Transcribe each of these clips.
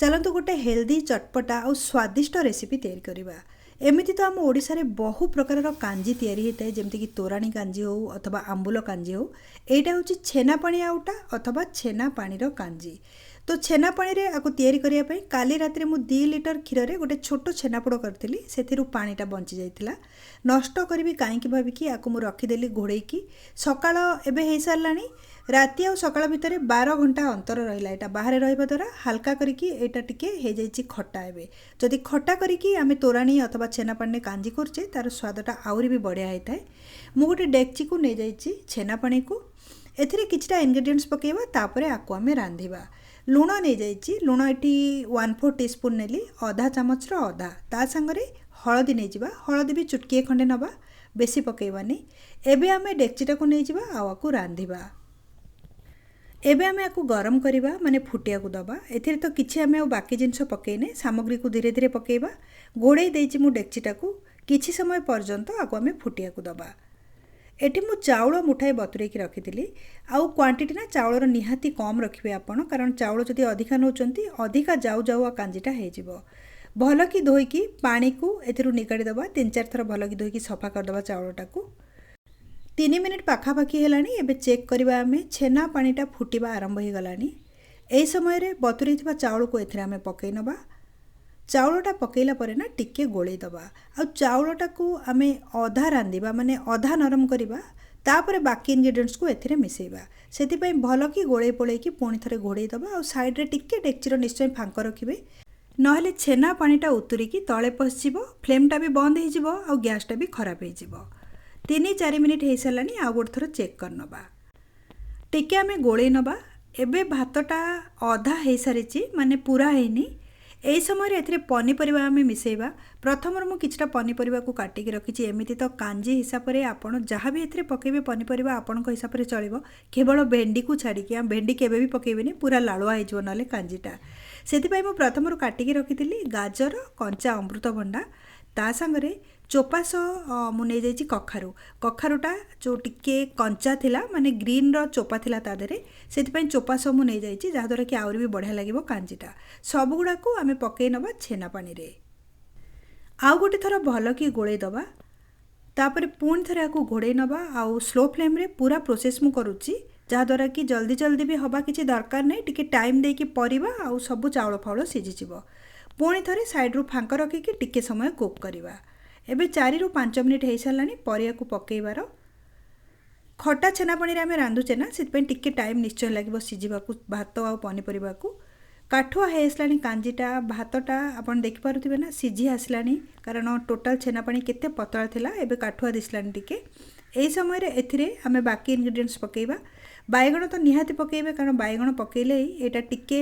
चलतु गोटे हेल्दी चटपटा और स्वादिष्ट रेसिपी तैयारी करवा। एमती तो आम ओडिशा रे बहु प्रकार कांजी तैयारी होता है, जमती कि तोराणी कांजी हो अथवा आंबुल कांजी हो। यहाँ हूँ छेना पानी आउटा अथवा छेना पानीर कांजी। तो छेना पानी रे आपको तैयारी करने काली रात मु 2 लिटर क्षीर रे गोटे छोट छेनापोड़ करी से पानीटा बंची जाइथिला। नष्ट करी कहीं भाविकी आपको मुझे रखीदेली घोड़ेकी। सकाळ एबे हो सारा राति आ सकाळ भितर 12 घंटा अंतर रहा। यहाँ बाहर रहा द्वारा हाल्का करके यहाँ टिके हो जाइए खटा। एवं जदि खटा करके आम तोराणी अथवा छेना पानी कांजी करचे तार स्वादटा आहरी भी बढ़िया होता है। मु गोटे डेक्ची को नहीं जाइए छेना पानी को एथिरे किछटा इंग्रेडिएंट्स पकेबा तापरे आको आमे रांधिबा। लुण नहीं जाइए लुण ये 1/4 टीस्पून नेली अधा चामच अधा ता संगरे हलदी नहीं जावा। हलदी भी चुटकीए खंडे नवा बेसी पकेबानी। एबे आमे डेक्चीटा को नहीं जावा आवाकू रांधिबा। एबे आमे आकु गरम करिबा माने फुटिया को दबा। एथिरे तो किछि आमे बाकी जिनस पकेने सामग्री को धीरे धीरे पकेबा। घोड़े देइछि मु डेक्चीटा को किछि समय पर्यंत आकु आमे फुटिया को दबा। एठी मु चाउल मुठाए बतुरेकी रखिथिली। आउ क्वांटिटी ना चाउलर निहाती कम रखिबे आपण, कारण चाउल जदि अधिका नौचंती अधिका जाऊ जाऊ कांजीटा हे जिवो। भल कि धोईकी पानी को एथिरु निकाडी दबा। 3-4 थर भल कि धोईकी सफा कर दबा चाउलटा को। 3 मिनिट पाखापाखि हेलानी। एबे चेक करिबा आमे छेना पानीटा फुटिबा आरंभ हो गलानी। एई समय रे बतुरेथिबा चाउल को एथिरे आमे पकेइ नबा। चाउलटा पकेइला परे ना टिके गोळेइ दबा। आ चाउलटा को आमे अधा रांधिबा माने अधा नरम करिबा। तापरे बाकी इंग्रेडिएंट्स को एथिरे मिसेइबा। सेति पई भल कि गोळेइ पोळेइ कि पुणी थरे घोड़ेइ दबा। आ साइड रे टिके डेक्चीर निश्चय फांक रखिबे, नहले छेना पानीटा उतुरिकी तळे पसिजिवो। फ्लेमटा भी बंद हो जिवो आ गैसटा भी खराब हो जिवो। 3-4 मिनिट हो सारानी। आ गोटे थर चेक कर नबा। टिके आमे गोळेइ नबा। एबे भातटा अधा हो सारिछि माने पूरा हेनी। एई समय रे एथिरे पनीपरिबा आमे मिसेइबा। प्रथम मु किछटा पनीपरिबा को काटिकी रखिछि। एमिति तो कांजी हिसाब रे आपण जहाँ भी एथिरे पकेबे पनीपरिबा आपणक हिसाब रे चलिबो। केवल भेंडी को छाड़िकी आम भेंडी केबे भी पकेबेनी, पूरा लालुआ हो नले कांजीटा। सेतिपई मु प्रथम काटिकी रखिथिली गाजर कंचा अमृतभंडा ता संगरे चोपास मु नहीं जाइए कखारु। कखारुटा जो टिके कंचा थिला माने ग्रीन रो चोपा थिला ता देरे सेतिपई चोपास मु नहीं जाइए, जहाँद्वारा कि आउरी भी बढ़िया लगिबो कांजीटा। सब गुड़ा को आमे पकेइ नबा छेना पानी रे। आउ गोटे थर भल कि गोळेइ दबा। तापरे पुणी थरे आकु घोड़ेइ नबा। आउ स्लो फ्लेम रे पूरा प्रोसेस मु करूची, जहाँद्वारा कि जल्दी जल्दी भी हवा किछि दरकार नहीं। टिके टाइम देकी परिबा आउ सब चाउल फाउल सिझिजिवो। पुणी थरे साइड रु फांक रखिकी टिके समय कुक करिबा। एबे 4-5 मिनिट हो सारानी। परिया को पकेइबार खटा छेना पानी रे आमे रांधुचे ना, सेति पई टिके टाइम निश्चय लागिबो सिझिबाकू भात आ पनीपरिबा को। काठुआ हो आसलानी कांजीटा। भातटा आपन देखि पारुथिबे ना सिझी आसलानी, कारण टोटाल छेना पानी केते पतला थिला। एबे काठुआ दिसलानी टिके। एई समय रे एथिरे आमे बाकी इंग्रेडिएंट्स पकेइबा। बाइगण तो निहाती पकेइबे, कारण बाइगण पकेइले एटा टिके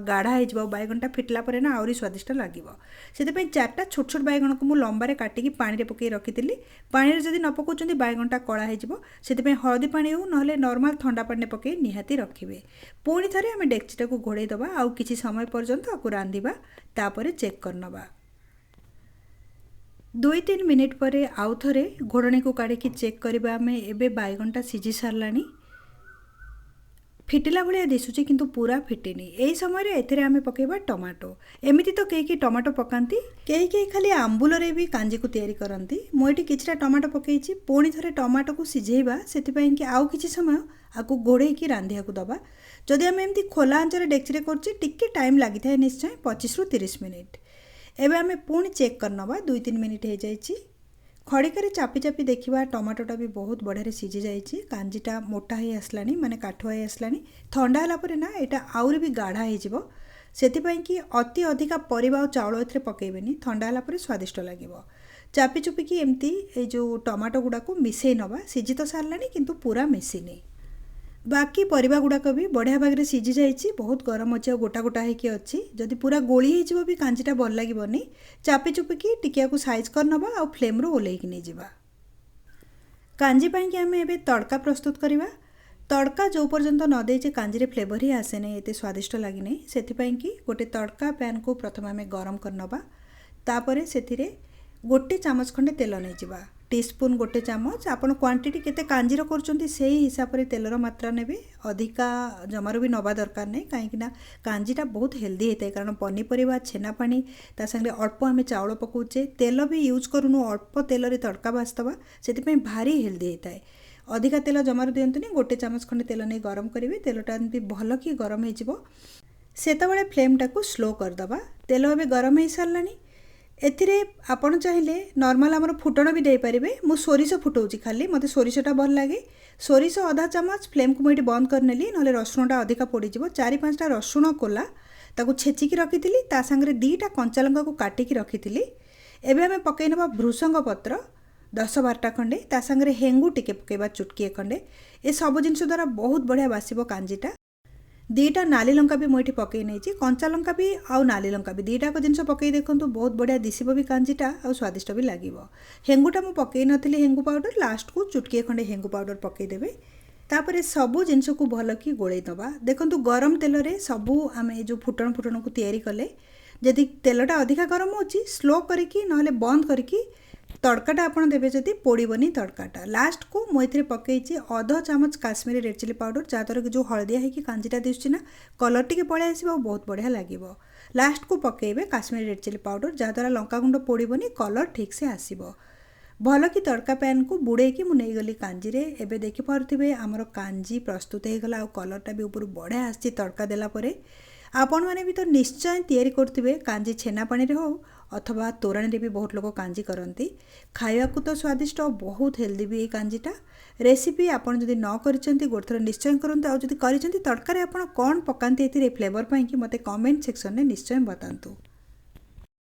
गाढ़ा हो जिवो। बाइगणटा फिटला परे ना आउरी स्वादिष्ट लागिवो। सेति पई 4टा छोट छोट बाइगण को मु लंबारे काटिकी पानी रे पकेइ रखिथिली। पानी रे जदि न पकोचंती बाइगणटा कळा हो जिवो। सेति पई हळदी पानी हो नहले नॉर्मल ठंडा पानी रे पकेइ निहाती रखिबे। पुणी थरे आमे डेक्चीटा को घोड़ेइ दबा। आउ किछि समय पर्यंत आकु रांधिबा। तापरे चेक कर नबा। 2-3 मिनिट परे आउ थरे घोड़णी को काढ़ी चेक करिबा आमे। एबे बाइगणटा सिझी सारलानी। फिटिला भाया दिशुची किंतु पूरा फिटिनी। एई समय रे एथिरे आमे पकेबा टमाटो। एमिति तो केही टमाटो पकांती, केही खाली आंबुल रे भी कांजी को तैयारी करंती। मु एठी किछटा टमाटो पकेइची। पुणी थरे टमाटो को सिझेइबा। सेति पई कि आउ किछि समय आकु घोड़ेइकी रांधिया को दबा। जदि आमे एमति खोला आंचरे डेक्ची रे करछि टिके टाइम लागि थाए निश्चय 25-30 मिनिट। एबे आमे पुणी चेक कर नबा। 2-3 मिनिट हो जाइछि। खड़िका चापी चापी देखा टमाटोटा भी बहुत बढ़िया सिझी जाइए। कांजीटा मोटा हो आसलानी माने काठुआ हो आसलानी। ठंडा होला परे ना एटा आउरी भी गाढ़ा हो जिवो। सेतिपई कि अति अधिका परिबा और चाउल एथरे पकेइबेनी, ठंडा होला परे स्वादिष्ट लागिवो। चापी चुपिकी एमती ए जो टमाटो गुडा को मिसेइ नबा। सिझी तो सारलानी किंतु पूरा मिसिनी। बाकी परिबा गुड़ाक भी बढ़िया भाग में सिझी जाइए। बहुत गरम अच्छे गोटा गोटा होगी अच्छी। जदि पूरा गोली हो भी कांजीटा भल लगे। चापी चुपिकी टिकिया को साइज कर नबा आ फ्लेम रो ओल्हेइकी नहीं जिबा। कांजी पाई कि आमे एबे तड़का प्रस्तुत करिबा। तड़का जो पर्यंत न देइचे कांजी रे फ्लेवर ही आसे नहीं, एते स्वादिष्ट लागि नहीं। सेथिपई कि गोटे तड़का पैन को प्रथम आमे गरम कर नबा। तापरे सेथिरे गोटे चामच खंडे तेल नहीं जिबा। टीस्पून गोटे चामच आपण क्वांटिटी केते कांजीर करछंती सेही हिसाब रे तेलर मात्रा नेबे अधिका जमार भी नबा दरकार नहीं कहीं कांजीटा बहुत हेल्दी होता है कारण पनीपरिया छेना पानी ता संगे अल्प आम चाउल पकाउचे तेल भी यूज करूनु अल्प तेल रे तड़का भाजदबा से भारी हेल्दी होता है अधिका तेल जमार दिंतुनी गोटे चामच खंडे तेल नहीं गरम करेंगे तेलटा एमती भल कि गरम हो सेतबेले फ्लेमटा को स्लो करदबा तेल ए गरम हो सारानी एथिरे आपण चाहिए नॉर्मल आमर फुटण भी देपारे मु सोरिष फुटाऊँगी खाली मते सोरिषटा भल लगे सोरिष आधा चामच फ्लेम को मुझे बंद करनेली ना रसुणटा अधिका पड़ीज 4-5टा रसुण कोला ताकू छेचिकी रखी ता सांगे 2टा कंचा लंका को काटिकी रखी एबे आमे पकई नबा भृषंग पत्र 10-12टा खंडे ता सांगे हेंगू टिके पकेबा चुटकीए खंडे ए सब जिनस द्वारा बहुत बढ़िया बासिबो कांजीटा 2टा नाली लंका भी मुझे पकई नहीं कंचा लंका भी आउ नाली लंका भी 2टाक जिनस पकई देखूँ बहुत बढ़िया दिशब भी कांजीटा आउ स्वादिष्ट भी लगे हेंगुटा मुझे पकई नी हेंगू पाउडर लास्ट को चुटकीए खंडे हेंगू पाउडर पकईदेवे तापर सबू जिनस को भल कि गोलई दबा देखु गरम तेल रे सबू आम जो फुटण को तैयारी कले जदि तेलटा अधिका गरम होची स्लो करिकी नहले बंद करिकी तड़काटा आपन देबे जदि पोड़ीबनी तड़काटा लास्ट को मुझे पकईची अध चामच काश्मीरी रेड चिली पाउडर जहाँद्वारा कि जो हलदिया है कि कांजीटा दिशुची ना कलर टिके पळै आसीबो बहुत बढ़िया लगे लास्ट को पकईबे काश्मीरी रेड चिली पाउडर जहाँद्वारा लंका गुंड पोड़ीबनी कलर ठीक से आसीबो भल कि तड़का पैन को बुड़े कि मुझे गली कांजी रे एबे देखि पारुथिबे हमर कांजी प्रस्तुत हो गला आ कलरटा भी ऊपर बढ़िया आसी तड़का देला परे आपण मैंने भी तो निश्चय तैयारी करथिबे कांजी छेना पानी रे हो अथवा तोराणी रे भी बहुत लोग कांजी करती खाया को तो स्वादिष्ट और बहुत हेल्दी भी ये कांजीटा रेसिपी आपन जदि न करिसेंती गोटे थर निश्चय करंतु आ जदि करिसेंती तड़का रे आपन कोन पकांती एथिरे फ्लेवर पई कि मते कमेंट सेक्शन में निश्चय बतांतु।